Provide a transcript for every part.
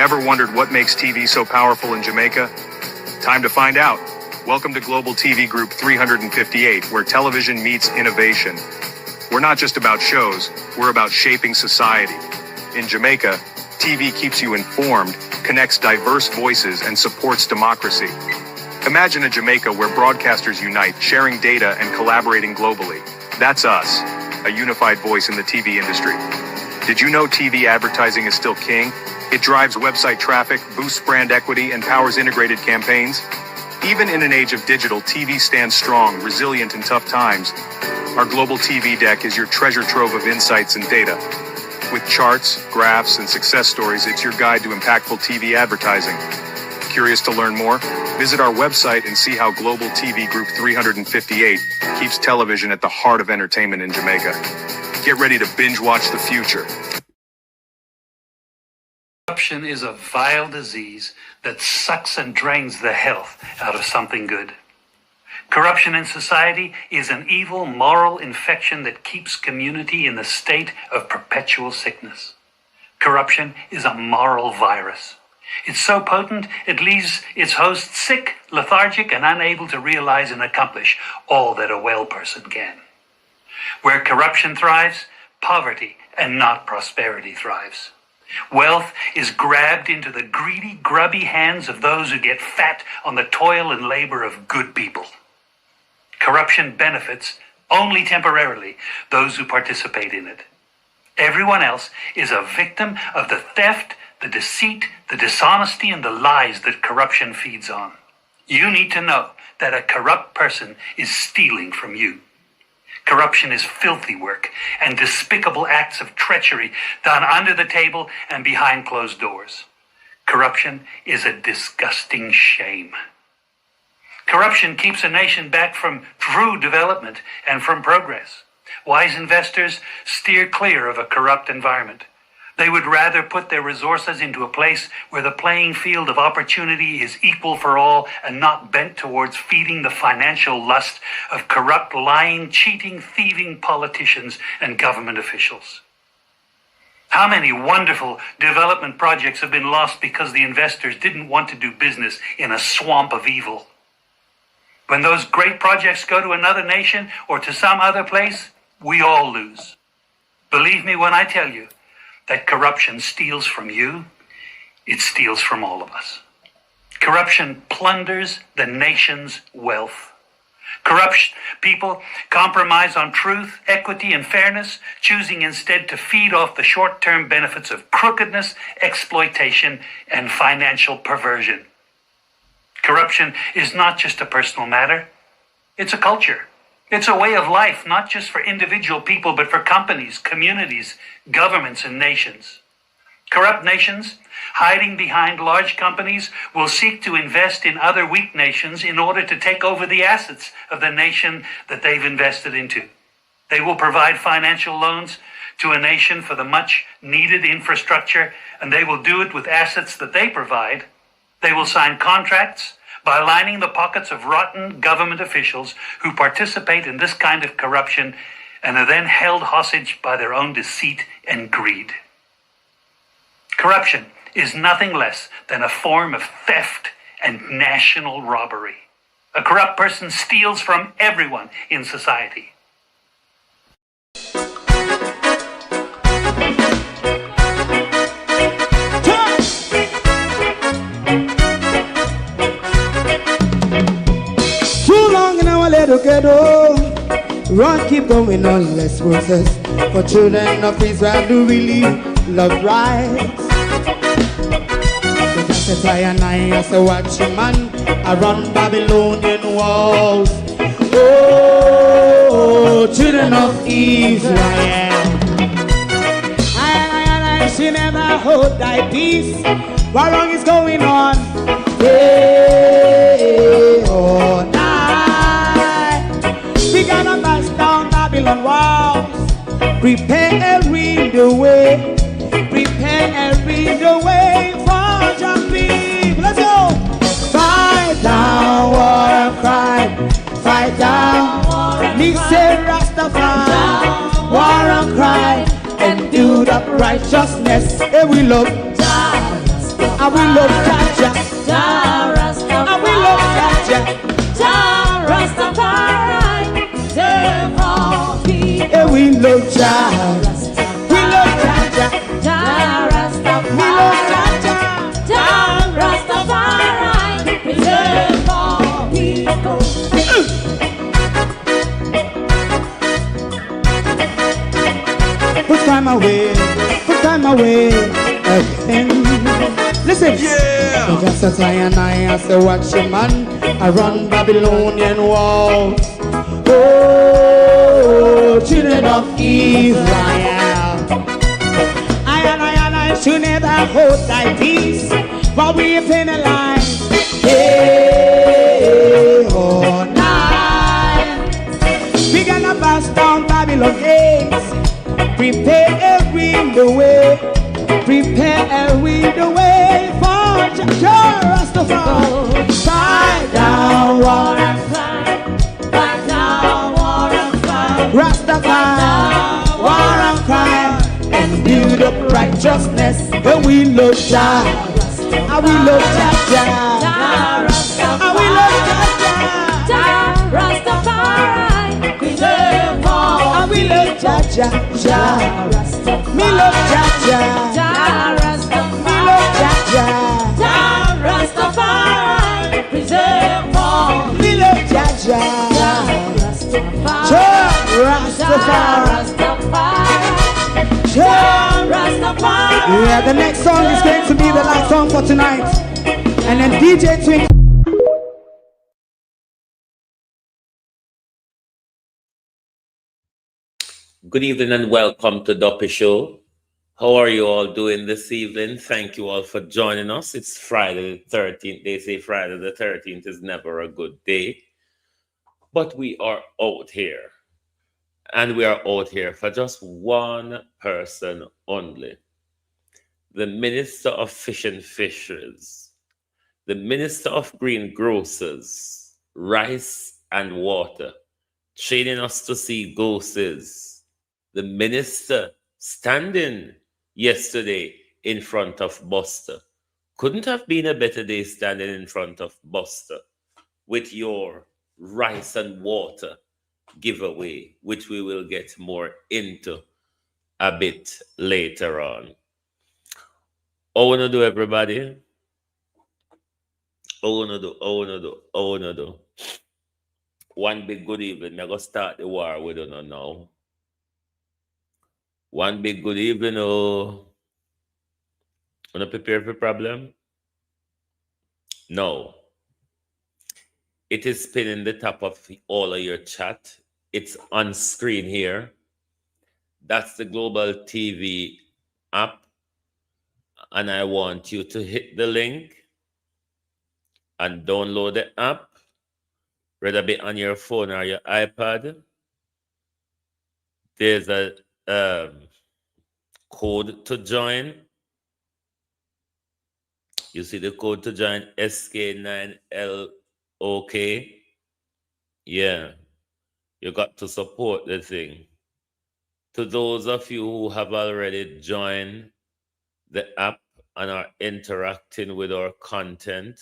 Ever wondered what makes TV so powerful in Jamaica? Time to find out. Welcome to Global TV Group 358, where television meets innovation. We're not just about shows, we're about shaping society. In Jamaica, TV keeps you informed, connects diverse voices, and supports democracy. Imagine a Jamaica where broadcasters unite, sharing data and collaborating globally. That's us, a unified voice in the TV industry. Did you know TV advertising is still king? It drives website traffic, boosts brand equity, and powers integrated campaigns. Even in an age of digital, TV stands strong, resilient in tough times. Our global TV deck is your treasure trove of insights and data. With charts, graphs, and success stories, it's your guide to impactful TV advertising. Curious to learn more? Visit our website and see how Global TV Group 358 keeps television at the heart of entertainment in Jamaica. Get ready to binge watch the future. Corruption is a vile disease that sucks and drains the health out of something good. Corruption in society is an evil moral infection that keeps community in the state of perpetual sickness. Corruption is a moral virus. It's so potent, it leaves its host sick, lethargic, and unable to realize and accomplish all that a well person can. Where corruption thrives, poverty and not prosperity thrives. Wealth is grabbed into the greedy, grubby hands of those who get fat on the toil and labor of good people. Corruption benefits only temporarily those who participate in it. Everyone else is a victim of the theft, the deceit, the dishonesty, and the lies that corruption feeds on. You need to know that a corrupt person is stealing from you. Corruption is filthy work and despicable acts of treachery done under the table and behind closed doors. Corruption is a disgusting shame. Corruption keeps a nation back from true development and from progress. Wise investors steer clear of a corrupt environment. They would rather put their resources into a place where the playing field of opportunity is equal for all and not bent towards feeding the financial lust of corrupt, lying, cheating, thieving politicians and government officials. How many wonderful development projects have been lost because the investors didn't want to do business in a swamp of evil? When those great projects go to another nation or to some other place, we all lose. Believe me when I tell you that corruption steals from you, it steals from all of us. Corruption plunders the nation's wealth. Corrupt people compromise on truth, equity, and fairness, choosing instead to feed off the short-term benefits of crookedness, exploitation, and financial perversion. Corruption is not just a personal matter, it's a culture. It's a way of life, not just for individual people, but for companies, communities, governments, and nations. Corrupt nations, hiding behind large companies, will seek to invest in other weak nations in order to take over the assets of the nation that they've invested into. They will provide financial loans to a nation for the much-needed infrastructure, and they will do it with assets that they provide. They will sign contracts by lining the pockets of rotten government officials who participate in this kind of corruption and are then held hostage by their own deceit and greed. Corruption is nothing less than a form of theft and national robbery. A corrupt person steals from everyone in society. Run, keep going on, less process. For children of Israel do really love rights. So just as I and I as a watching man, I run Babylonian walls. Oh, children of Israel, I shall never hold thy peace. What wrong is going on? Day or night. We gotta bust down Babylon walls. Prepare the way. Prepare the way for your people. Let's go. Fight down war and crime. Fight down war and crime. Rastafari. War and crime. And do the righteousness. And we love I will love Jaja, I will love Jaja, yeah, we love Jaja, we love Jaja, we love Jaja, put time away again. Listen, yeah. Just as I and I say, watch your man, I run Babylonian walls. Oh, children of Israel, I and I should never hold thy peace, but we penalize. Hey, oh, night. We gonna pass down Babylon gates. Prepare every the way. Prepare every the way for Jah Rastafari. Fight down war and fight down war and fight. Rastafari, war and crime, and build up righteousness. And we love Jah, and we love Jah, and we love Jah, Rastafari, preserve all. And we love Jah, me love Jah, me love Jah, Rastafari, preserve all. Me love Jah, Rastafari. Yeah, the next song is going to be the last song for tonight, and then DJ Twink. Good evening and welcome to Duppy Show. How are you all doing this evening? Thank you all for joining us. It's Friday the 13th. They say Friday the 13th is never a good day. But we are out here. And we are out here for just one person only. The Minister of Fish and Fisheries. The Minister of Green Grocers, Rice and Water. Training us to see ghosts. The minister standing yesterday in front of Buster. Couldn't have been a better day standing in front of Buster with your rice and water giveaway, which we will get more into a bit later on. How wanna do, everybody? How wanna do? One big good evening. I'm gonna start the war with you now. One big good evening, oh. Wanna prepare for problem? No. It is pinned in the top of all of your chat. It's on screen here. That's the Global TV app. And I want you to hit the link and download the app, whether it be on your phone or your iPad. There's a code to join. You see the code to join, SK9LOK. Yeah, you got to support the thing. To those of you who have already joined the app and are interacting with our content,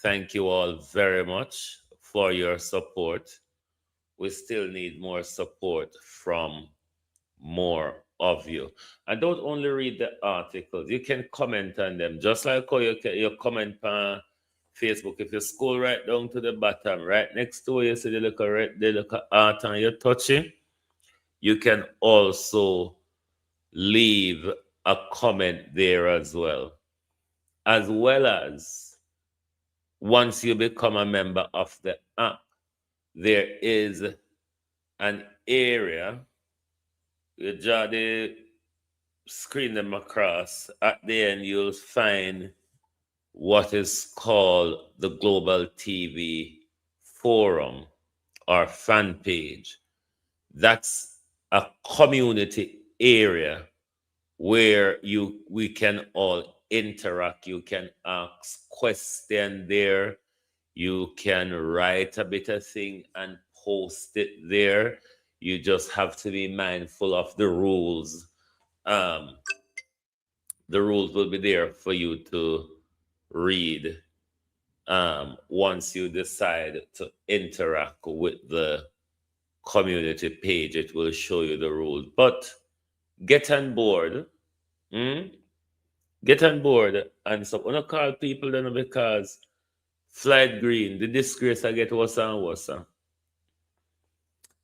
thank you all very much for your support. We still need more support from more of you. And don't only read the articles, you can comment on them, just like how you comment on Facebook. If you scroll right down to the bottom, right next to where you see the little art and you touch it, you can also leave a comment there as well. As well as, once you become a member of the app, there is an area, you draw the screen them across, at the end you'll find what is called the Global TV Forum or fan page. That's a community area where we can all interact. You can ask questions there. You can write a bit of thing and post it there. You just have to be mindful of the rules The rules will be there for you to read once you decide to interact with the community page. It will show you the rules. But get on board. Get on board. And so I'm going to call people then because Floyd Green, the disgrace I get worse and worse.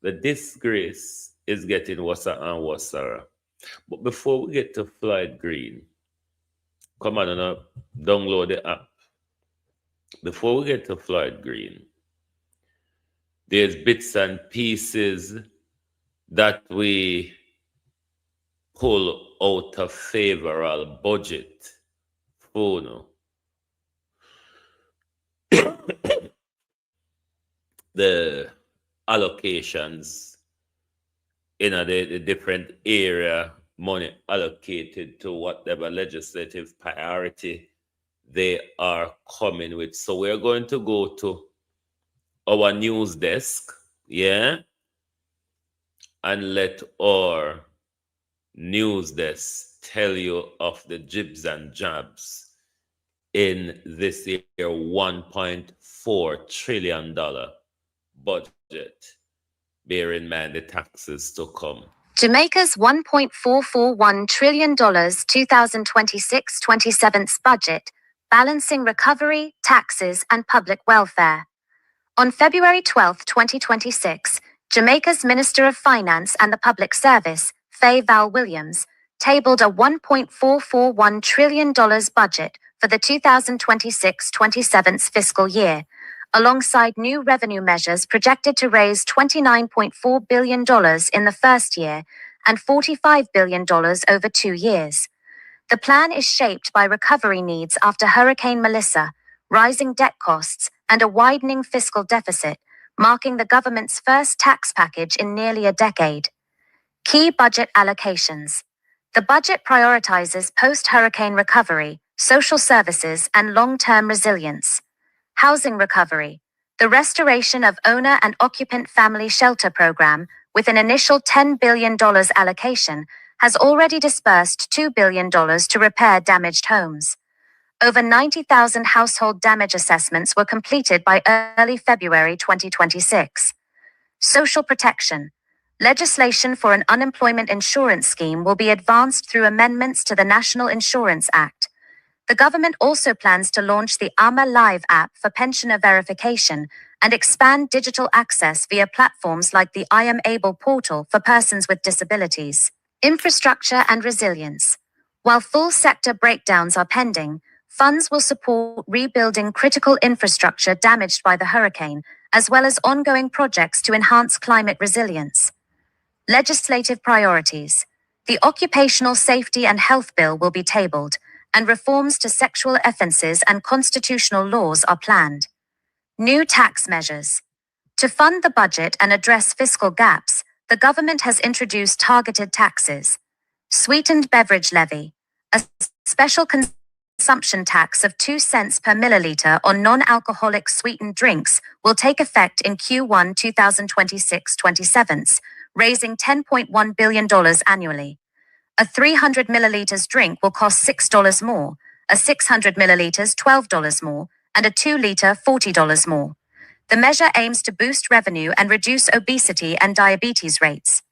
The disgrace is getting worse and worse. But before we get to Floyd Green, come on and download the app. Before we get to Floyd Green, there's bits and pieces that we pull out of favorable budget for no. The allocations in the different area, money allocated to whatever legislative priority they are coming with. So we're going to go to our news desk, and let our news desk tell you of the jibs and jabs in this year $1.4 trillion budget. Bear in mind the taxes to come. Jamaica's $1.441 trillion 2026-27 budget, balancing recovery, taxes, and public welfare. On February 12, 2026, Jamaica's Minister of Finance and the Public Service, Faye Val Williams, tabled a $1.441 trillion budget for the 2026-27 fiscal year, alongside new revenue measures projected to raise $29.4 billion in the first year and $45 billion over 2 years. The plan is shaped by recovery needs after Hurricane Melissa, rising debt costs, and a widening fiscal deficit, marking the government's first tax package in nearly a decade. Key budget allocations. The budget prioritizes post-hurricane recovery, social services, and long-term resilience. Housing recovery. The restoration of owner and occupant family shelter program, with an initial $10 billion allocation, has already disbursed $2 billion to repair damaged homes. Over 90,000 household damage assessments were completed by early February 2026. Social protection. Legislation for an unemployment insurance scheme will be advanced through amendments to the National Insurance Act. The government also plans to launch the AMA Live app for pensioner verification and expand digital access via platforms like the I Am Able portal for persons with disabilities. Infrastructure and resilience. While full sector breakdowns are pending, funds will support rebuilding critical infrastructure damaged by the hurricane, as well as ongoing projects to enhance climate resilience. Legislative priorities. The Occupational Safety and Health Bill will be tabled, and reforms to sexual offences and constitutional laws are planned. New tax measures. To fund the budget and address fiscal gaps, the government has introduced targeted taxes. Sweetened beverage levy. A special consumption tax of 2 cents per milliliter on non-alcoholic sweetened drinks will take effect in Q1 2026-27, raising $10.1 billion annually. A 300 milliliters drink will cost $6 more, a 600 milliliters $12 more, and a 2-liter $40 more. The measure aims to boost revenue and reduce obesity and diabetes rates.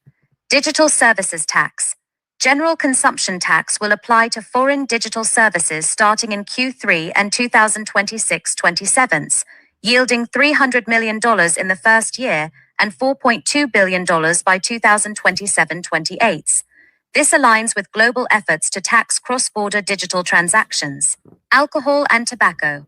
Digital services tax. General consumption tax will apply to foreign digital services starting in Q3 and 2026-27, yielding $300 million in the first year and $4.2 billion by 2027-28. This aligns with global efforts to tax cross-border digital transactions. Alcohol and tobacco.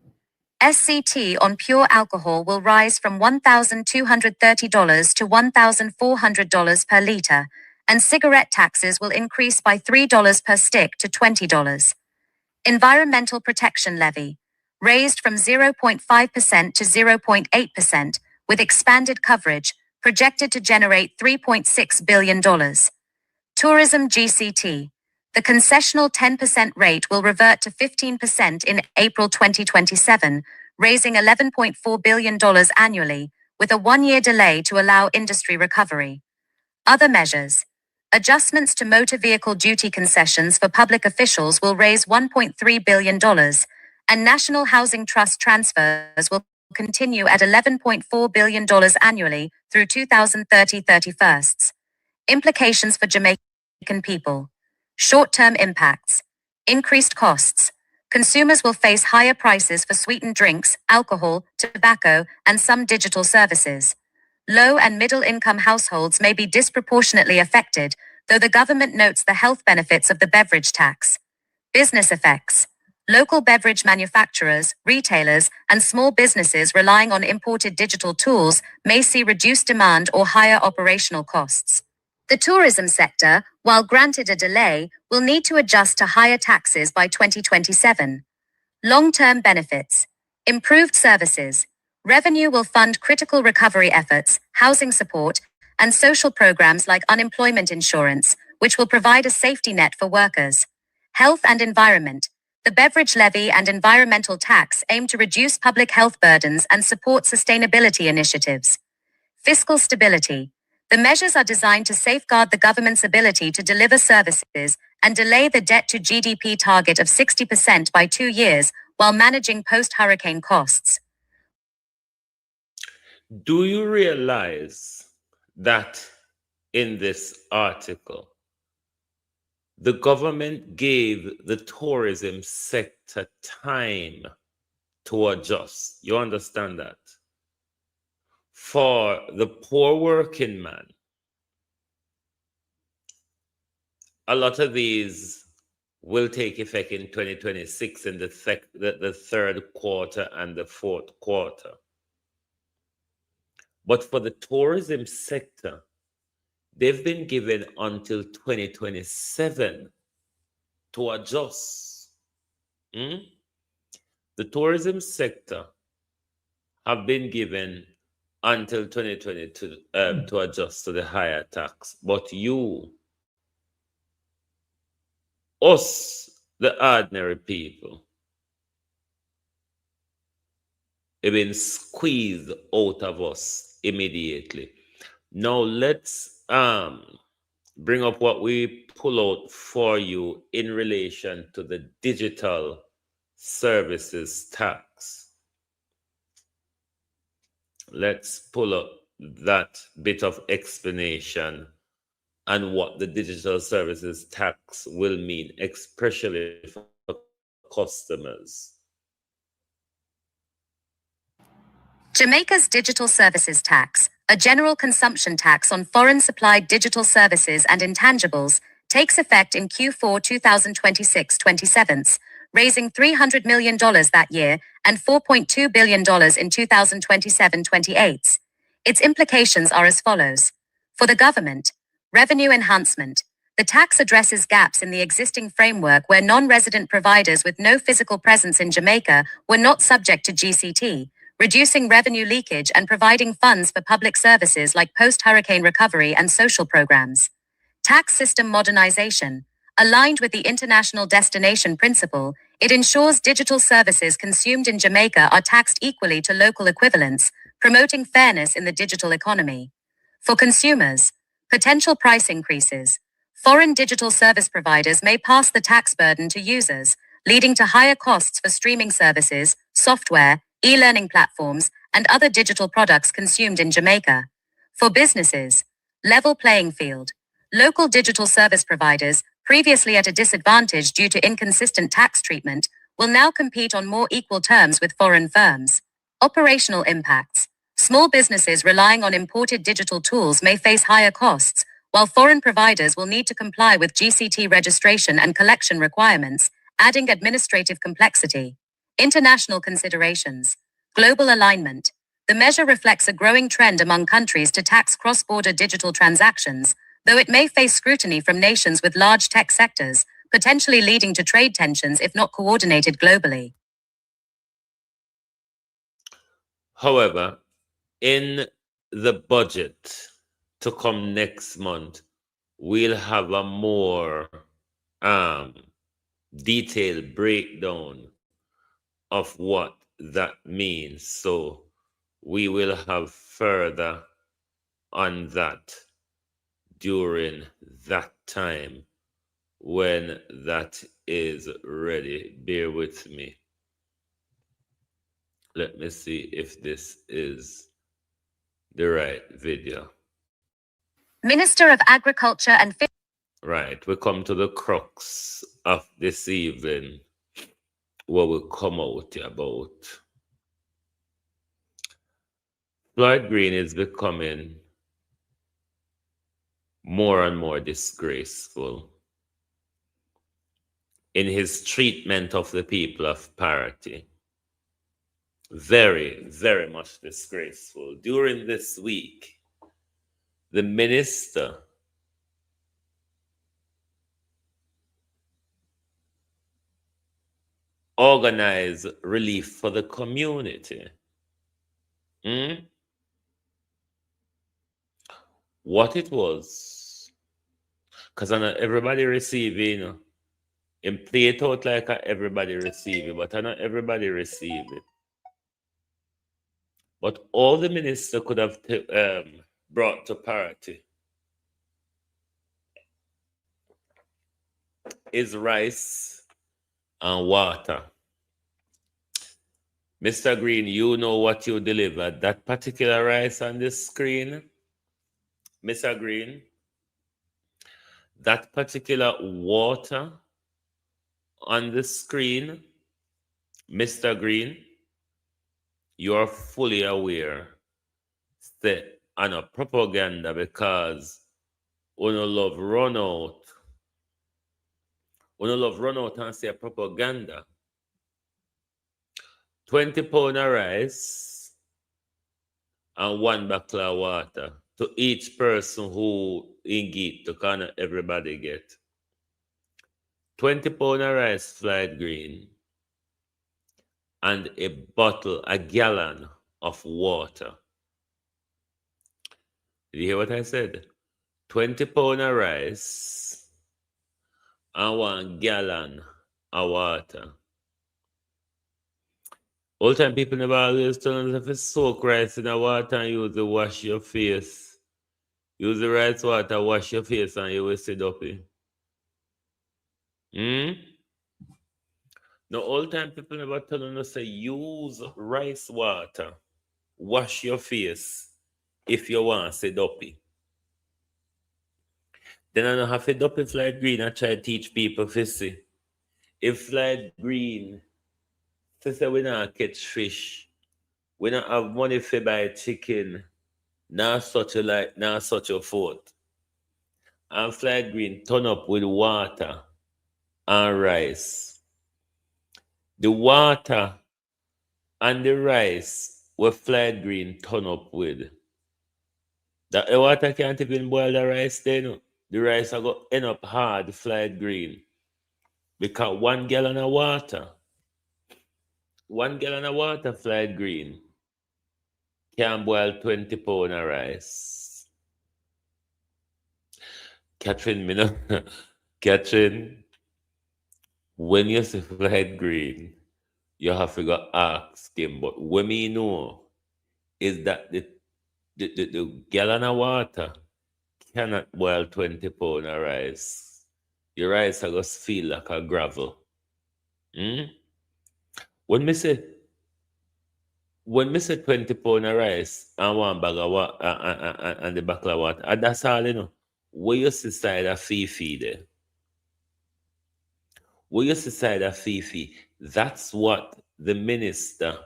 SCT on pure alcohol will rise from $1,230 to $1,400 per litre, and cigarette taxes will increase by $3 per stick to $20. Environmental protection levy. Raised from 0.5% to 0.8%, with expanded coverage, projected to generate $3.6 billion. Tourism GCT. The concessional 10% rate will revert to 15% in April 2027, raising $11.4 billion annually, with a 1-year delay to allow industry recovery. Other measures. Adjustments to motor vehicle duty concessions for public officials will raise $1.3 billion, and National Housing Trust transfers will continue at $11.4 billion annually through 2030-31. Implications for Jamaican people. Short-term impacts. Increased costs. Consumers will face higher prices for sweetened drinks, alcohol, tobacco, and some digital services. Low and middle-income households may be disproportionately affected, though the government notes the health benefits of the beverage tax. Business effects. Local beverage manufacturers, retailers, and small businesses relying on imported digital tools may see reduced demand or higher operational costs. The tourism sector, while granted a delay, will need to adjust to higher taxes by 2027. Long-term benefits. Improved services. Revenue will fund critical recovery efforts, housing support, and social programs like unemployment insurance, which will provide a safety net for workers. Health and environment. The beverage levy and environmental tax aim to reduce public health burdens and support sustainability initiatives. Fiscal stability. The measures are designed to safeguard the government's ability to deliver services and delay the debt to GDP target of 60% by 2 years while managing post-hurricane costs. Do you realize that in this article, the government gave the tourism sector time to adjust? You understand that? For the poor working man, a lot of these will take effect in 2026 in the third quarter and the fourth quarter. But for the tourism sector, they've been given until 2027 to adjust. The tourism sector have been given until 2022 to adjust to the higher tax. But you, us, the ordinary people, have been squeezed out of us immediately. Now let's bring up what we pull out for you in relation to the digital services tax. Let's pull up that bit of explanation and what the digital services tax will mean, especially for customers. Jamaica's digital services tax, a general consumption tax on foreign supplied digital services and intangibles, takes effect in Q4 2026-27, raising $300 million that year and $4.2 billion in 2027-28. Its implications are as follows. For the government, revenue enhancement. The tax addresses gaps in the existing framework where non-resident providers with no physical presence in Jamaica were not subject to GCT, reducing revenue leakage and providing funds for public services like post-hurricane recovery and social programs. Tax system modernization. Aligned with the International Destination Principle, it ensures digital services consumed in Jamaica are taxed equally to local equivalents, promoting fairness in the digital economy. For consumers, potential price increases. Foreign digital service providers may pass the tax burden to users, leading to higher costs for streaming services, software, e-learning platforms, and other digital products consumed in Jamaica. For businesses, level playing field. Local digital service providers, previously at a disadvantage due to inconsistent tax treatment, will now compete on more equal terms with foreign firms. Operational impacts. Small businesses relying on imported digital tools may face higher costs, while foreign providers will need to comply with GCT registration and collection requirements, adding administrative complexity. International considerations. Global alignment. The measure reflects a growing trend among countries to tax cross-border digital transactions, though it may face scrutiny from nations with large tech sectors, potentially leading to trade tensions if not coordinated globally. However, in the budget to come next month, we'll have a more detailed breakdown of what that means. So we will have further on that during that time when that is ready. Bear with me. Let me see if this is the right video. Minister of Agriculture and Fisheries. Right, we come to the crux of this evening, what will come out about. Floyd Green is becoming more and more disgraceful in his treatment of the people of Parottee. Very, very much disgraceful. During this week, the minister organized relief for the community. What it was, because I know everybody receiving, and play it out like everybody receive it, but I know everybody receive it. But all the minister could have brought to Parottee is rice and water. Mr. Green, you know what you delivered. That particular rice on this screen, Mr. Green, that particular water on the screen, Mr. Green, you're fully aware that on a propaganda because uno love run out and say propaganda. 20 pound of rice and 1 bottle of water to each person who engage to kind of everybody get. 20 pound of rice, Floyd Green, and a gallon of water. Did you hear what I said? 20 pound of rice and 1 gallon of water. All time people never always tell us if you soak rice in the water and use it wash your face. Use the rice water, wash your face, and you will sit up. No, all time people never tell us say use rice water, wash your face if you want to sit up. Then I don't have to up if Floyd Green and try to teach people to see. If Floyd Green say we not catch fish, we don't have money to buy chicken, not such a foot. And Floyd Green turn up with water and rice. The water and the rice were Floyd Green turn up with. The water can't even boil the rice then. The rice are going to end up hard, Floyd Green. Because 1 gallon of water, 1 gallon of water, Floyd Green, can boil 20 pounds of rice. Catherine, Catherine, when you see Floyd Green, you have to go ask him. But what me know is that the gallon of water cannot boil 20 pounds of rice. Your rice are just feel like a gravel. When me say 20 pounds of rice and 1 bag of water and the bottle of water, and that's all you know. Where you see side of Fifi there? Where you see side of Fifi? That's what the minister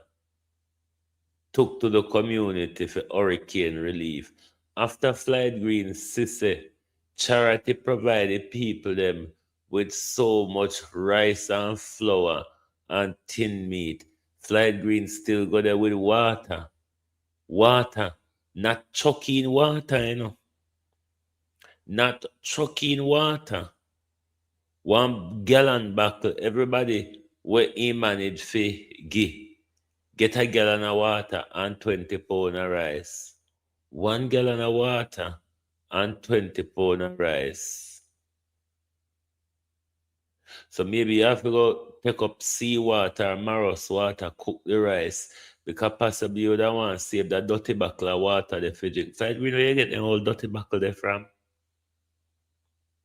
took to the community for hurricane relief. After Floyd Green say charity provided people them with so much rice and flour and tin meat, Floyd Green still go there with water. Water. Not chucking water, you know. Not chucking water. 1 gallon bottle, everybody where he managed to get a gallon of water and 20 pounds of rice. 1 gallon of water and 20 pounds of rice. So maybe you have to go pick up seawater or Maros water, cook the rice, because possibly you don't want to save that dirty bottle of water they for drink. So I really know you get the whole dirty bottle there from.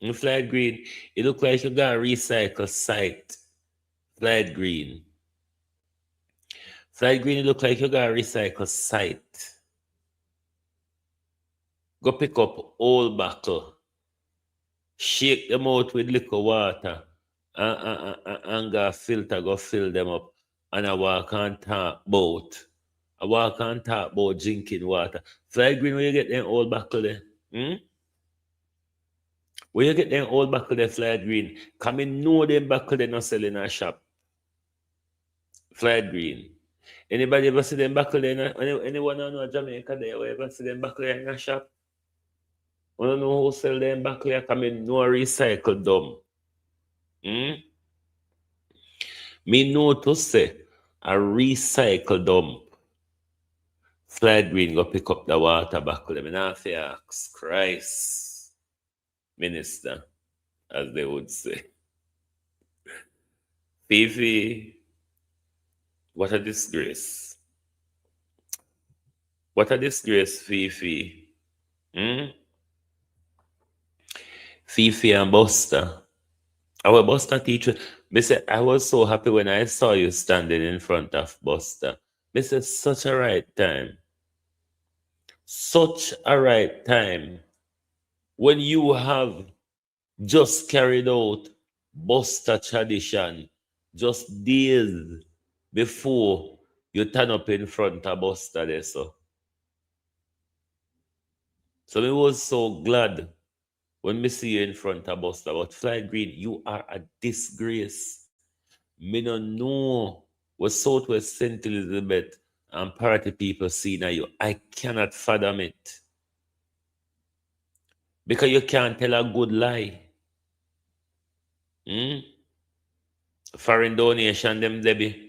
In Floyd Green, it look like you got a recycle site. Floyd Green. Floyd Green, it look like you got a recycle site. Go pick up old buckle. Shake them out with liquor water. And go filter, go fill them up. And I walk and talk about. I walk and talk about drinking water. Floyd Green, where you get them old buckle there? Where you get them old buckle there, Floyd Green? Come in, know them buckle they not selling in a shop. Floyd Green. Anybody ever see them buckle there? Anyone know Jamaica there? Or ever see them buckle there in a shop? I don't know who sell them buckle there. Come in, no recycle them. Me know to say a recycle dump. Floyd Green go pick up the water buckle them. And I have to ask Christ, minister, as they would say. Fifi, what a disgrace. What a disgrace, Fifi. Fifi and Buster. Our Buster teacher, me say, I was so happy when I saw you standing in front of Buster. Me say, such a right time. Such a right time. When you have just carried out Buster tradition just days before you turn up in front of Buster there, so. So I was so glad when me see you in front of Buster. But Floyd Green, you are a disgrace. Me no know what Southwest St. Elizabeth and Parottee people see now you. I cannot fathom it. Because you can't tell a good lie. Foreign donation, them Debbie.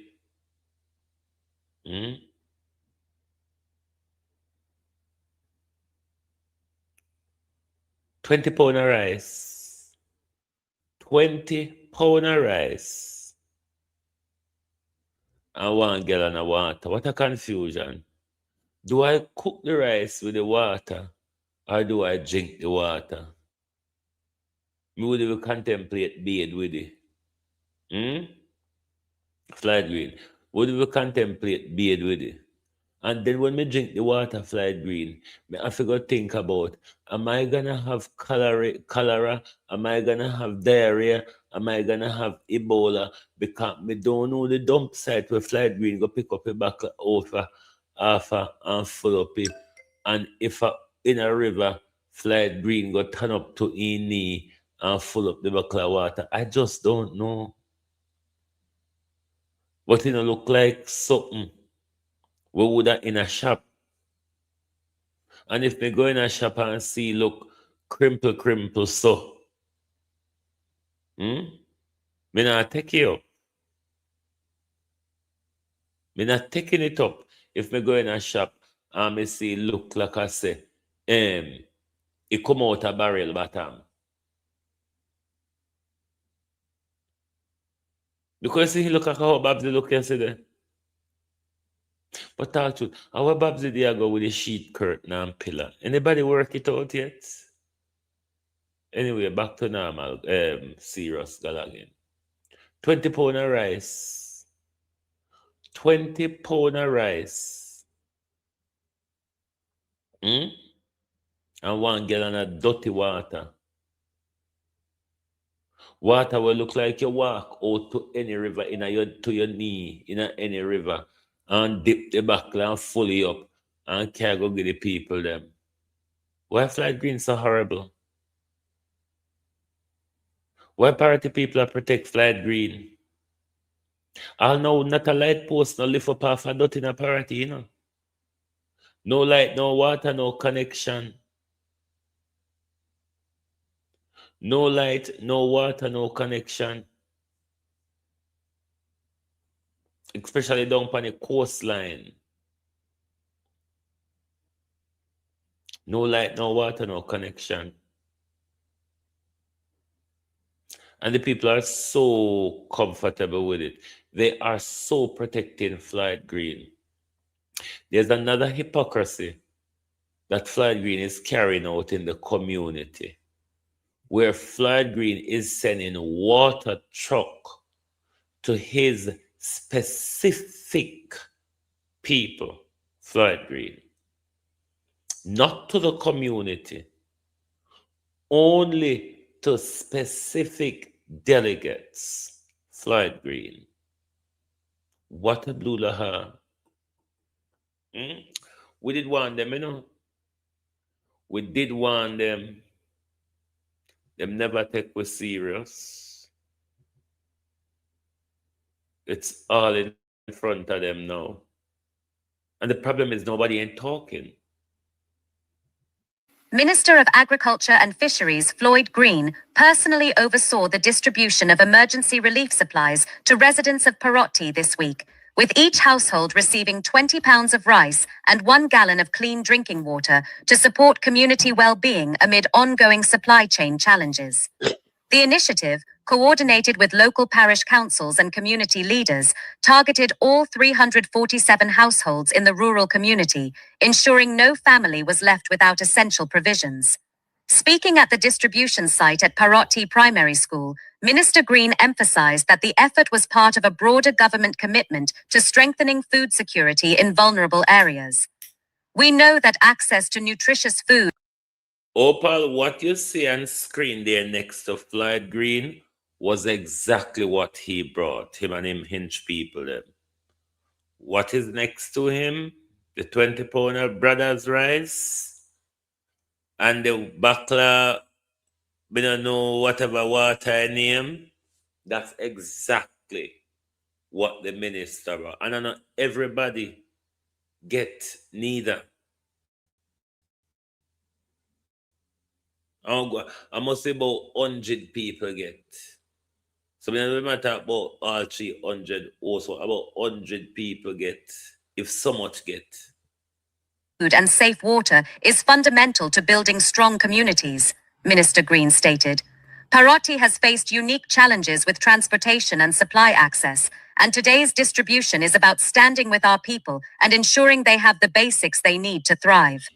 20 pound of rice. 20 pound of rice. And 1 gallon of water. What a confusion. Do I cook the rice with the water or do I drink the water? Me would even contemplate bathe with it. Floyd Green. Would even contemplate bathe with it. And then when me drink the water, Floyd Green, me have to go think about, am I gonna have cholera? Am I gonna have diarrhea? Am I gonna have Ebola? Because me don't know the dump site where Floyd Green go pick up a bucket over and full up it. And if in a river, Floyd Green go turn up to in knee and full up the bucket of water. I just don't know. But it look like something we would have in a shop. And if me go in a shop and see, look, crimple, so. Me not take it up. Me not taking it up. If me go in a shop and me see, look, like I say, it come out a barrel bottom. Because see, look like how Babsy look yesterday. But talk truth, our Babsy there go with the sheet curtain and pillar. Anybody work it out yet? Anyway, back to normal. Serious again. 20 pound of rice. 20 pound of rice. And 1 gallon of dirty water. Water will look like you walk out to any river to your knee in any river and dip the buckle and fully up and can't go get the people them. Why Floyd Green so horrible? Why Parottee people are protect Floyd Green? I'll know not a light post, no lift up half a dot in a Parottee, you know. No light, no water, no connection. No light, no water, no connection. Especially down on the coastline. No light, no water, no connection. And the people are so comfortable with it. They are so protecting Floyd Green. There's another hypocrisy that Floyd Green is carrying out in the community. where Floyd Green is sending water truck to his specific people, Floyd Green, not to the community, only to specific delegates, Floyd Green. What a blue laha. We did warn them, you know. We did warn them. Them never take us serious. It's all in front of them now. And the problem is nobody ain't talking. Minister of Agriculture and Fisheries Floyd Green personally oversaw the distribution of emergency relief supplies to residents of Parottee this week, with each household receiving 20 pounds of rice and 1 gallon of clean drinking water to support community well-being amid ongoing supply chain challenges. The initiative, coordinated with local parish councils and community leaders, targeted all 347 households in the rural community, ensuring no family was left without essential provisions. Speaking at the distribution site at Parottee Primary School, Minister Green emphasized that the effort was part of a broader government commitment to strengthening food security in vulnerable areas. We know that access to nutritious food. Opal, what you see on screen there next to Floyd Green was exactly what he brought, him and him hinge people them. What is next to him? The 20 pound of brothers rice and the bakla, we don't know whatever water I name. That's exactly what the minister brought. And I know everybody get neither. I must say about 100 people get. So when we talk about all 300 also, about 100 people get, if so much get. Food and safe water is fundamental to building strong communities, Minister Green stated. Parottee has faced unique challenges with transportation and supply access, and today's distribution is about standing with our people and ensuring they have the basics they need to thrive.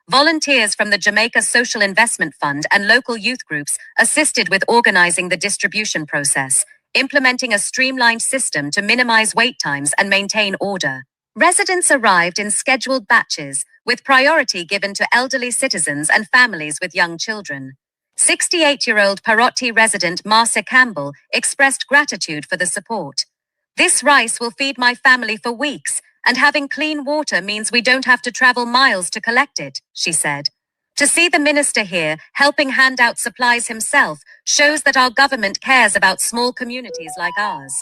Volunteers from the Jamaica Social Investment Fund and local youth groups assisted with organizing the distribution process, implementing a streamlined system to minimize wait times and maintain order. Residents arrived in scheduled batches, with priority given to elderly citizens and families with young children. 68-year-old Parottee resident Marcia Campbell expressed gratitude for the support. This rice will feed my family for weeks, and having clean water means we don't have to travel miles to collect it, she said. To see the minister here helping hand out supplies himself shows that our government cares about small communities like ours.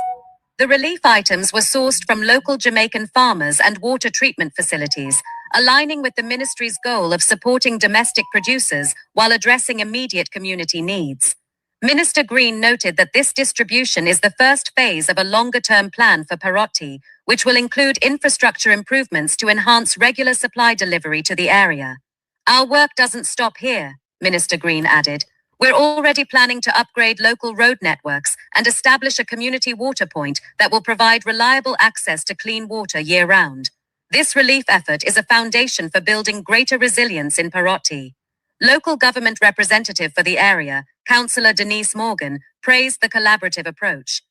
The relief items were sourced from local Jamaican farmers and water treatment facilities, aligning with the ministry's goal of supporting domestic producers while addressing immediate community needs. Minister Green noted that this distribution is the first phase of a longer-term plan for Parottee, which will include infrastructure improvements to enhance regular supply delivery to the area. Our work doesn't stop here, Minister Green added. We're already planning to upgrade local road networks and establish a community water point that will provide reliable access to clean water year-round. This relief effort is a foundation for building greater resilience in Parottee. Local government representative for the area, Councillor Denise Morgan, praised the collaborative approach.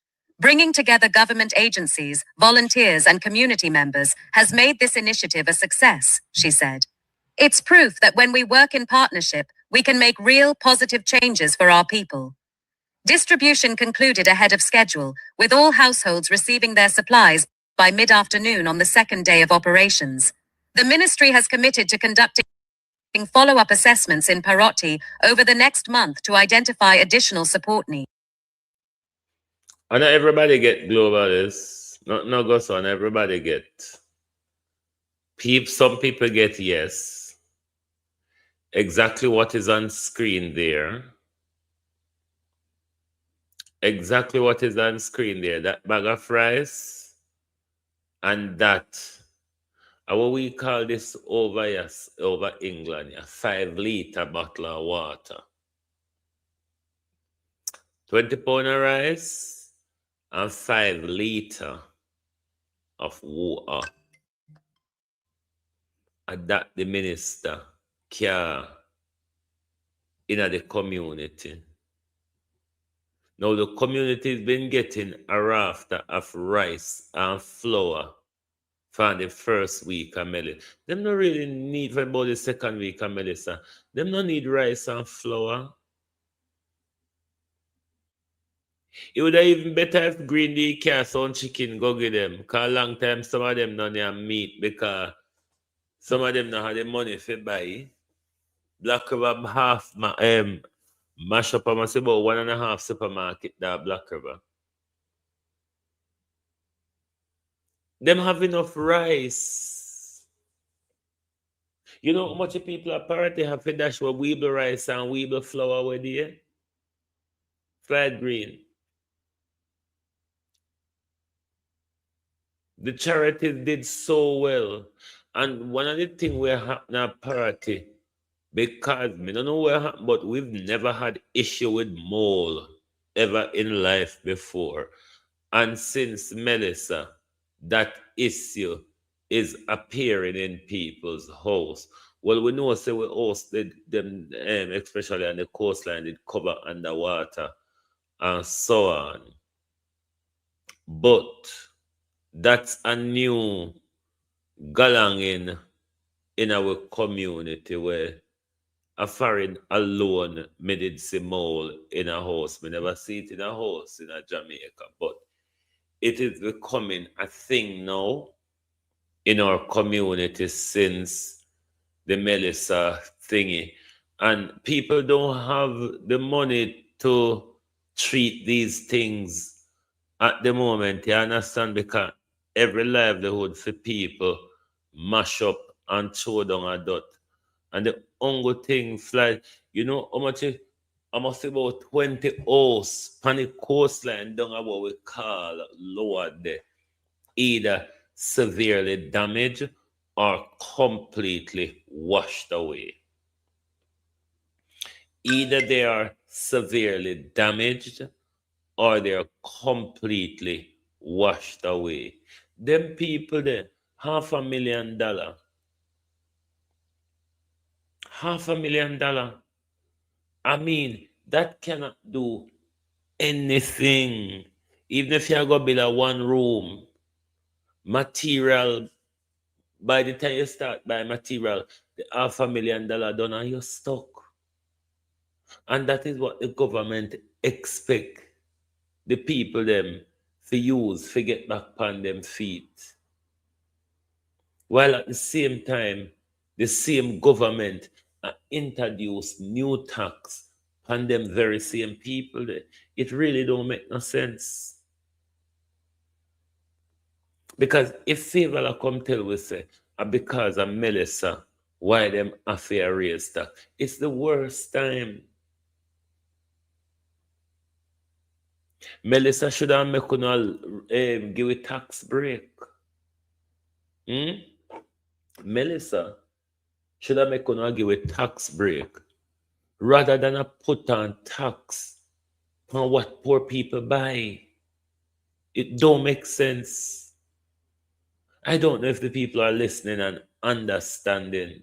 Bringing together government agencies, volunteers, and community members has made this initiative a success, she said. It's proof that when we work in partnership, we can make real positive changes for our people. Distribution concluded ahead of schedule, with all households receiving their supplies by mid-afternoon on the second day of operations. The ministry has committed to conducting follow-up assessments in Parottee over the next month to identify additional support needs. I know everybody get globalists. No goes on, everybody get. Some people get yes. Exactly what is on screen there. Exactly what is on screen there. That bag of rice and that. What we call this over England, a 5-liter bottle of water. 20 pound of rice and 5 liter of water. And that the minister care in the community. Now the community's been getting a raft of rice and flour for the first week of Melissa. Them not really need for about the second week of Melissa. Them not need rice and flour. It would have even better if Green Day cast on chicken go get them. Cause long time some of them don't have meat because some of them don't have the money for buy. Black River mash up almost about 1.5 supermarket that Black River. Them have enough rice. You know how much people at Parottee have for dash with weeble rice and weeble flour with there? Fried green. The charities did so well. And one of the things we're happening at Parottee, because we don't know what happened, but we've never had issue with mole ever in life before. And since Melissa, that issue is appearing in people's house. Well, we know say we hosted them, especially on the coastline, it cover underwater and so on. But that's a new galang in our community where a foreign alone made it see mole in a house. We never see it in a house in a Jamaica, but it is becoming a thing now in our community since the Melissa thingy. And people don't have the money to treat these things at the moment. You understand? Because every livelihood for people mash up and throw down a dot. And the only thing fly, you know how much almost about 20 hours on the coastline down at what we call lower there, either severely damaged or completely washed away. Either they are severely damaged or they are completely washed away. Them people there, $500,000. $500,000. I mean, that cannot do anything. Even if you go build a one room, material, by the time you start buying material, the $500,000 done and you're stuck. And that is what the government expect the people them to use to get back on them feet. While at the same time, the same government introduce new tax on them very same people. It really don't make no sense. Because if favor come tell we say, because of Melissa, why them affair raise tax, it's the worst time. Melissa should have make give a tax break. Melissa should have make give a tax break rather than a put on tax on what poor people buy. It don't make sense. I don't know if the people are listening and understanding.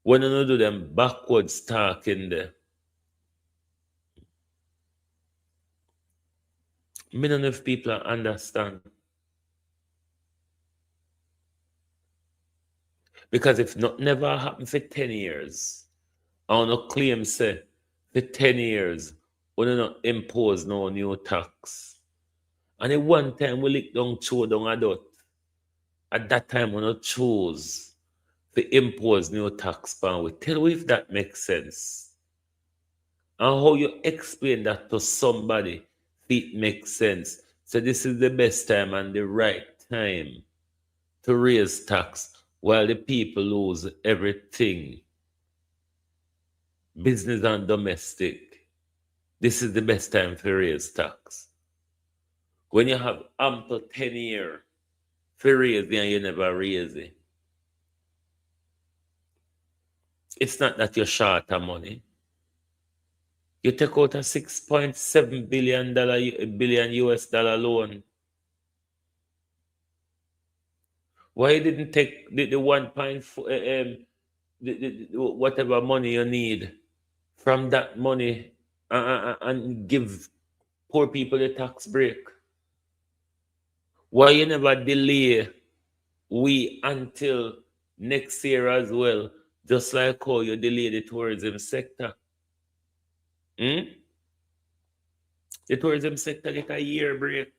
When you do them backwards talking there. I don't know if people understand. Because if not never happened for 10 years, I want to claim say for 10 years, we do not impose no new tax. And at one time we lick down throw down a dot. At that time we not choose to impose new tax pan. We tell you if that makes sense. And how you explain that to somebody it makes sense. So this is the best time and the right time to raise tax while the people lose everything. Business and domestic. This is the best time to raise tax. When you have ample 10 years for raising and you never raise it. It's not that you're short of money. You take out a $6.7 billion US dollar loan. Why you didn't take the 1.4 whatever money you need from that money and give poor people the tax break. Why you never delay we until next year as well, just like how you delay the tourism sector? Hmm? The tourism sector get a year break.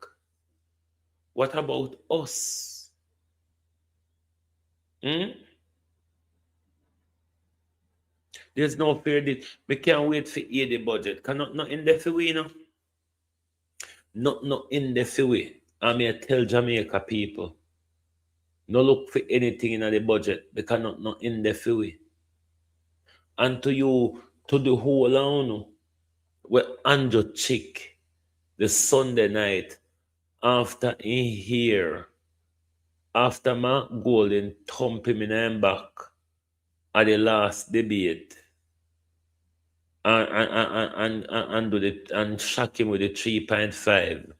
What about us? Hmm? There's no fair deal. We can't wait for the budget. Cannot not in the way, you know. Not in the way. I mean, tell Jamaica people, no look for anything in the budget because not in the way. And to you, to the whole on where Andrew Chick the Sunday night after in here, after Mark Golden thump him in him back at the last debate and do the and shock him with the 3.5.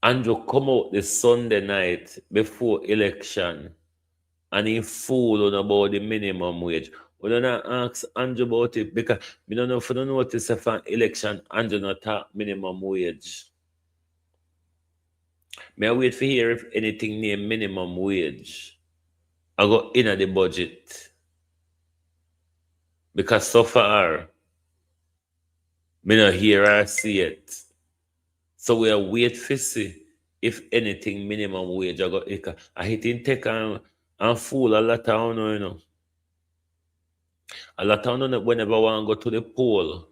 Andrew come out the Sunday night before election and he fool on about the minimum wage. We don't ask Andrew about it because we don't know if we don't notice if an election Andrew not talk minimum wage. May I wait for hear if anything near minimum wage I go in at the budget. Because so far me not hear or see it. So we are wait for see if anything minimum wage I go I hit in take and fool a lot of you know. A lot of whenever I want to go to the poll,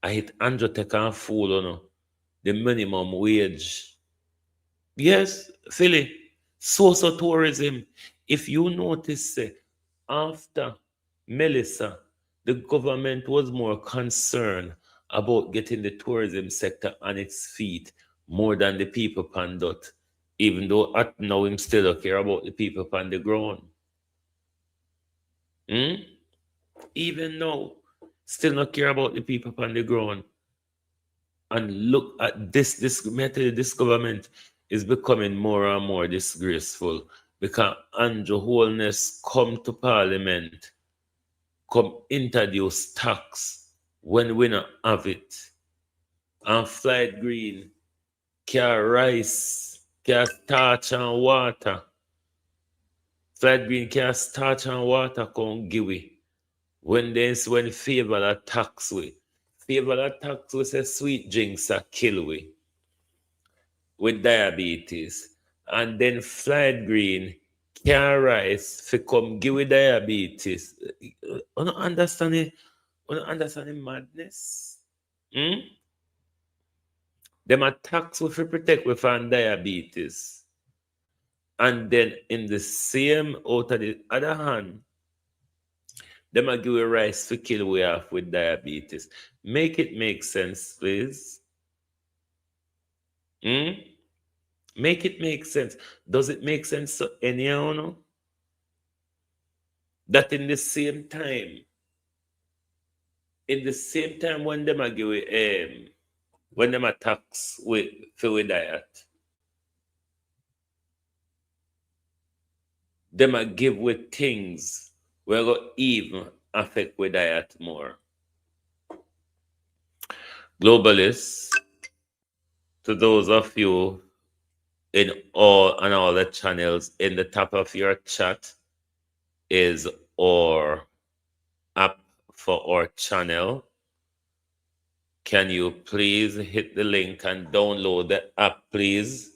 I hit Andrew take and fool you know, the minimum wage. Yes, Philly, social tourism. If you notice, after Melissa, the government was more concerned about getting the tourism sector on its feet more than the people pandot, even though at now him still don't care about the people on the ground. Hmm? Even now, still not care about the people on the ground. And look at this method, this government is becoming more and more disgraceful because Andrew Holness come to Parliament, come introduce tax when we not have it. And Floyd Green can rice, can starch and water. Floyd Green can starch and water come give we. When favor that tax we. Favor that tax we say sweet drinks are kill we with diabetes. And then Floyd Green can rice for come give with diabetes. You don't understand it? You don't understand the madness? Hmm? Them attacks we for protect we from diabetes. And then in the same out of the other hand, them a give we rice for kill we off with diabetes. Make it make sense, please. Hmm? Make it make sense. Does it make sense to anyone? No? That in the same time when them a give when them attacks with for we diet, them a give with things we go even affect with diet more. Globalists, to those of you in all the channels, in the top of your chat is our app for our channel. Can you please hit the link and download the app, please,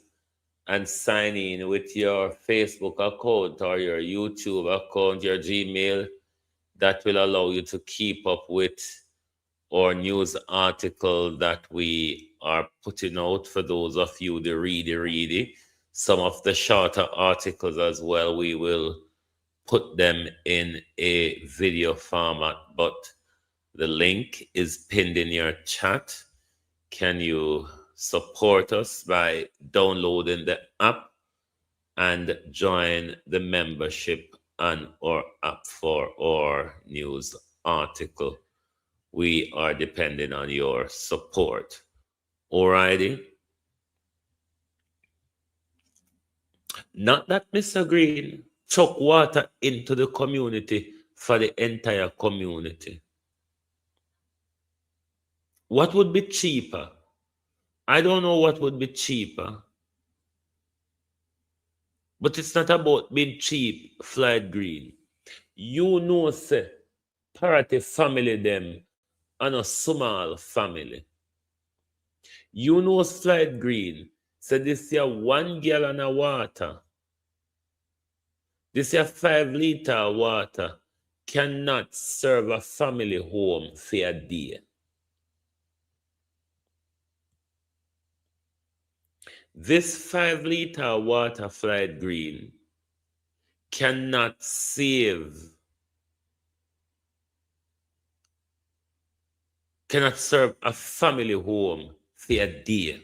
and sign in with your Facebook account or your YouTube account, your Gmail. That will allow you to keep up with our news article that we are putting out for those of you, the ready. Some of the shorter articles as well, we will put them in a video format, but the link is pinned in your chat. Can you support us by downloading the app and join the membership on our app for our news article? We are depending on your support. Alrighty. Not that Mr. Green chuck water into the community for the entire community. What would be cheaper? I don't know what would be cheaper. But it's not about being cheap, Floyd Green. You know, say, Parottee family them and a small family. You know, Floyd Green, say this here 1 gallon of water, this here 5 liter of water cannot serve a family home for a day. This 5 liter water, Floyd Green, cannot serve a family home for a day.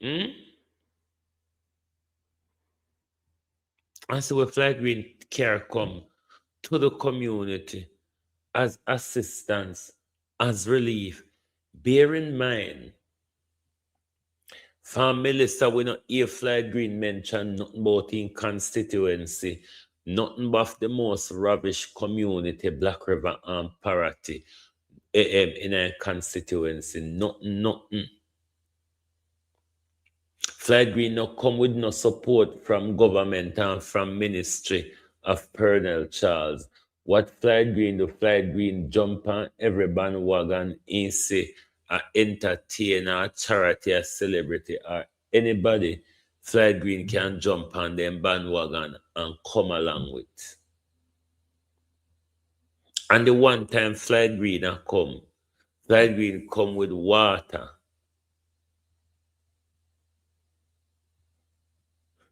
And so when Floyd Green care come to the community as assistance, as relief, bear in mind, from Melissa, we not hear Floyd Green mention nothing about in constituency, nothing but the most ravished community, Black River and Parottee, in a constituency, nothing. Floyd Green no come with no support from government and from Ministry of Colonel Charles. What Floyd Green do? Floyd Green jump on every bandwagon in say a entertainer, a charity, a celebrity, or anybody. Floyd Green can jump on them bandwagon and come along with. And the one time Floyd Green come with water.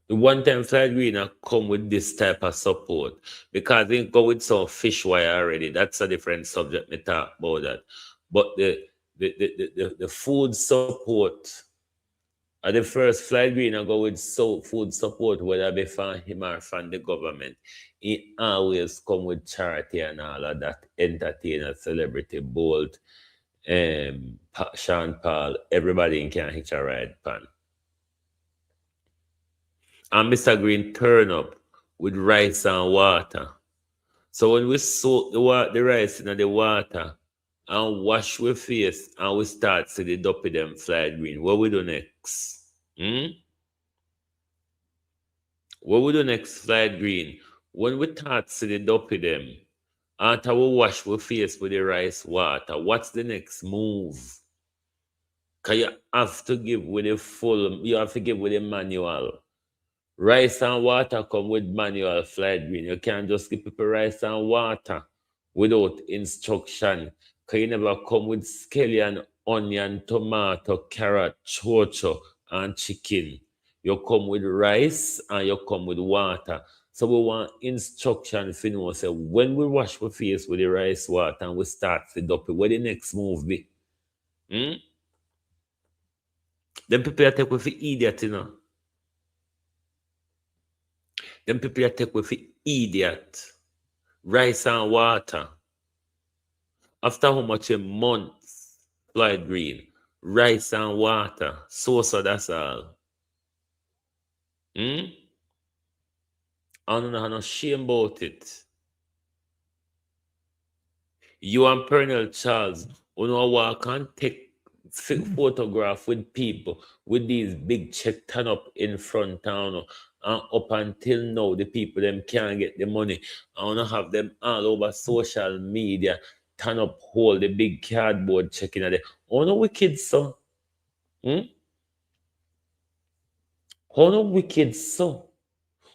The one time Floyd Green come with this type of support because they go with some fish wire already. That's a different subject. Me talk about that. But the food support, the first Floyd Green go with food support, whether be from him or from the government. He always come with charity and all of that. Entertainer, celebrity, bold, Sean Paul, everybody can hitch a ride pan. And Mr. Green turn up with rice and water. So when we soak the rice in the water and wash our face and we start to the duppy them Floyd Green, what we do next? What we do next, Floyd Green? When we start to the duppy them, after we wash our face with the rice water, what's the next move? Because you have to give with the manual. Rice and water come with manual, Floyd Green. You can't just give people rice and water without instruction. Because you never come with scallion, onion, tomato, carrot, chocho, and chicken. You come with rice and you come with water. So we want instruction if you know. So when we wash our face with the rice water and we start the duppy, what the next move be? Then people take with the idiot, you know. Them people take with the idiot. Rice and water. After how much a month, Floyd Green, rice and water. So that's all. I don't have no shame about it. You and Colonel Charles, you know, walk and take photograph with people with these big check turn up in front town. And up until now, the people them can't get the money. I want to have them all over social media, turn up, hold the big cardboard checking at it. Oh no wicked so. How no wicked so?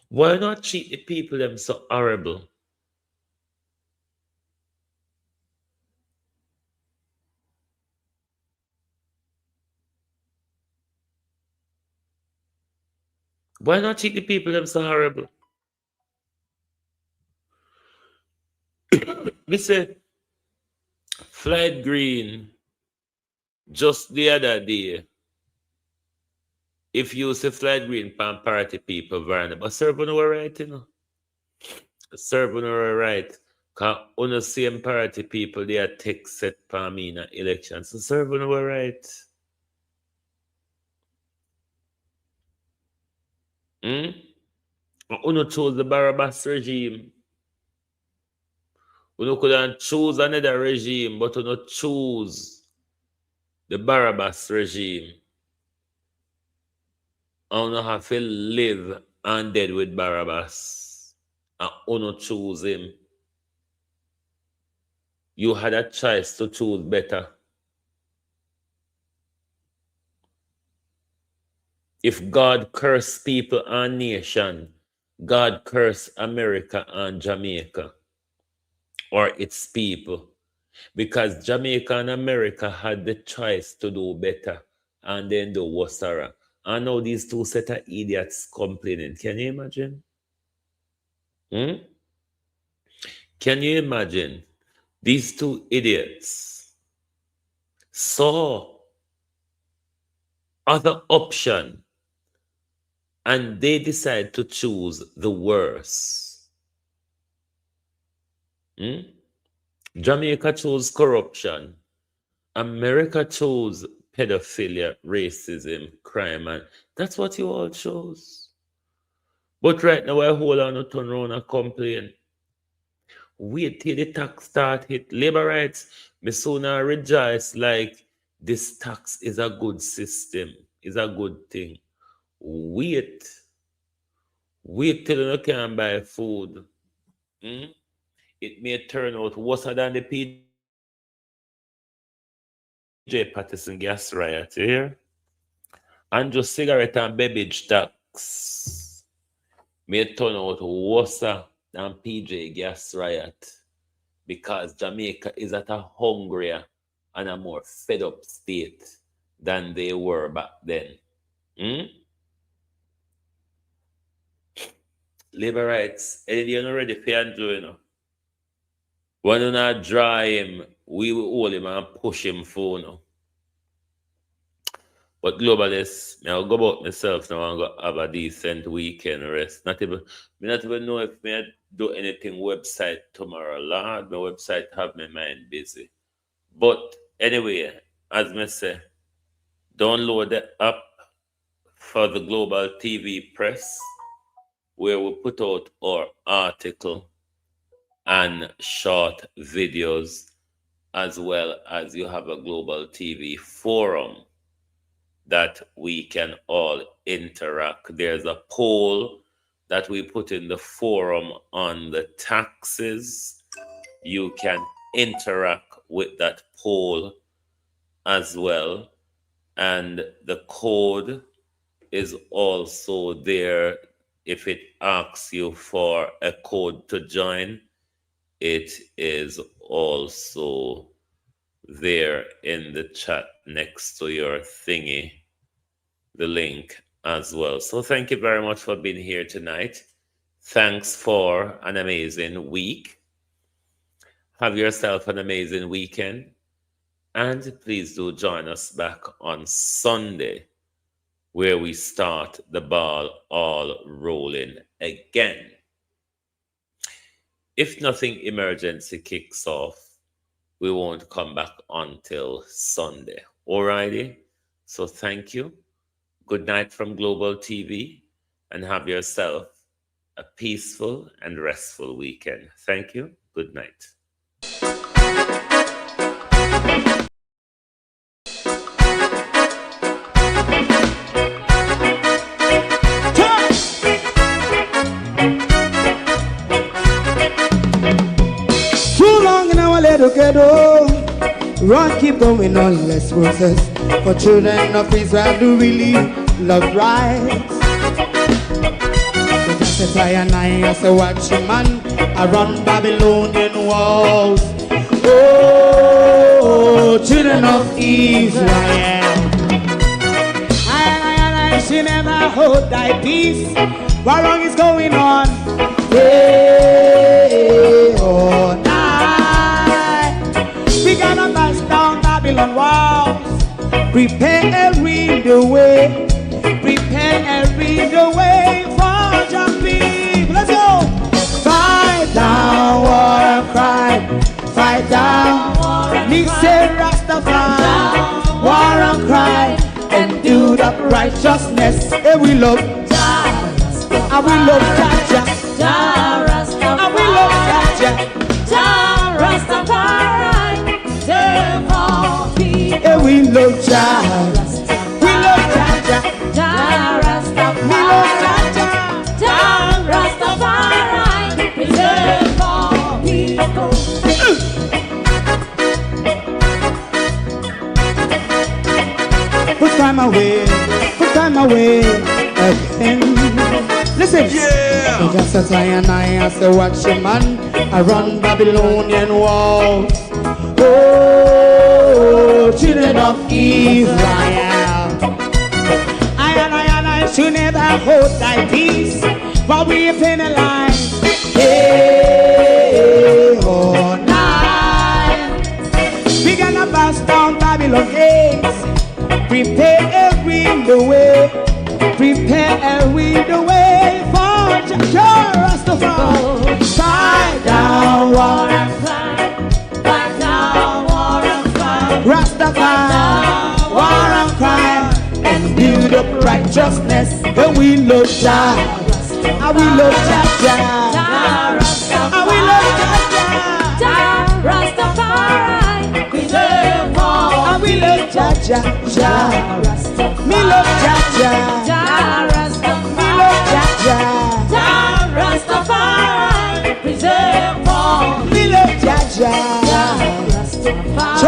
Why not treat the people them so horrible? Why not treat the people them so horrible? Me say, Floyd Green, just the other day, if you say Floyd Green pan party people, Varna, but serve on our right, you know. Serve on our right. Because on the same party people, they are take set for me in election. So serve on our right. Uno chose the Barabbas regime. Uno couldn't choose another regime, but uno choose the Barabbas regime. And uno have to live and dead with Barabbas. And uno choose him. You had a choice to choose better. If God cursed people and nation, God cursed America and Jamaica, or its people, because Jamaica and America had the choice to do better and then do worse. And now these two set of idiots complaining. Can you imagine? Can you imagine? These two idiots saw other option and they decide to choose the worst. Jamaica chose corruption. America chose pedophilia, racism, crime, and that's what you all chose. But right now, I hold on to turn around and complain. Wait till the tax start hit. Labor rights, me sooner rejoice like this tax is a good system, is a good thing. Wait till you can buy food. It may turn out worse than the PJ Patterson gas riot, you hear? And just cigarette and beverage tax may turn out worse than PJ gas riot because Jamaica is at a hungrier and a more fed up state than they were back then. Labor rights, Eddie, you're not ready for Andrew, you know. When you not dry him, we will hold him and push him for now. But globalists, I'll go about myself now and go have a decent weekend rest. Not even know if I do anything website tomorrow. Lord, my website have my mind busy. But anyway, as I say, download the app for the Global TV Press, where we put out our article and short videos, as well as you have a Global TV forum that we can all interact. There's a poll that we put in the forum on the taxes. You can interact with that poll as well. And the code is also there. If it asks you for a code to join, it is also there in the chat next to your thingy, the link as well. So thank you very much for being here tonight. Thanks for an amazing week. Have yourself an amazing weekend. And please do join us back on Sunday, where we start the ball all rolling again. If nothing emergency kicks off, we won't come back until Sunday. Alrighty? So thank you. Good night from Global TV, and have yourself a peaceful and restful weekend. Thank you. Good night. Ghetto, run, keep going on, less process. For children of Israel do really love rights. So just a fly and I as a watching man around Babylonian walls. Oh, children of Israel, I should never hold thy peace. What wrong is going on? Hey, oh, we gotta bust down Babylon walls. Prepare and read the way. Prepare and read the way for your people. Let's go. Fight down war and crime. Fight down war and crime. Rastafari. War and crime. And do that righteousness. And we love And we love Jaja, Jah Rastafari. And we love Jaja, Jah Rastafari. Save all people. And we love Jah. We love Jaja, Jah Rastafari. We love Jaja, Jah Rastafari. Save all people. Put time away again. Listen, yeah. Just as I and I say, watch a man, I run Babylonian walls. Oh, children of Israel, I should never hold thy peace, but we penalize. Hey, oh, night. We gonna bust down Babylon gates. Prepare the way, prepare the way for Jah Rastafari. Fight down war and crime, fight down war and crime. Rastafari, war and crime, and build up righteousness. And we love Jah, and we love Jah, and we love Jah Rastafari. We love all, and we love Jah. Me love Jaja, Jah Rastafari. Me love Jaja, Jah Rastafari. Preserve all. Me love Jaja, Jah Rastafari.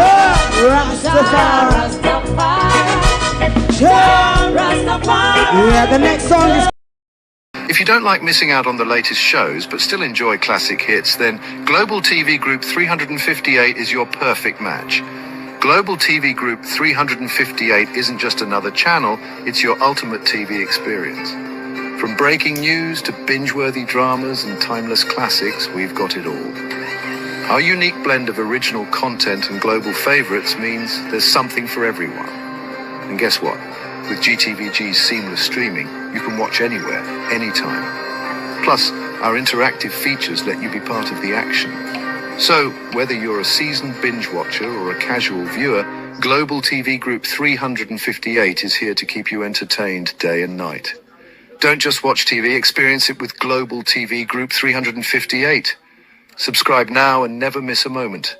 Jah Rastafari. Yeah, the next song is. If you don't like missing out on the latest shows but still enjoy classic hits, then Global TV Group 358 is your perfect match. Global TV Group 358 isn't just another channel, it's your ultimate TV experience. From breaking news to binge-worthy dramas and timeless classics, we've got it all. Our unique blend of original content and global favorites means there's something for everyone. And guess what? With GTVG's seamless streaming, you can watch anywhere, anytime. Plus, our interactive features let you be part of the action. So, whether you're a seasoned binge watcher or a casual viewer, Global TV Group 358 is here to keep you entertained day and night. Don't just watch TV, experience it with Global TV Group 358. Subscribe now and never miss a moment.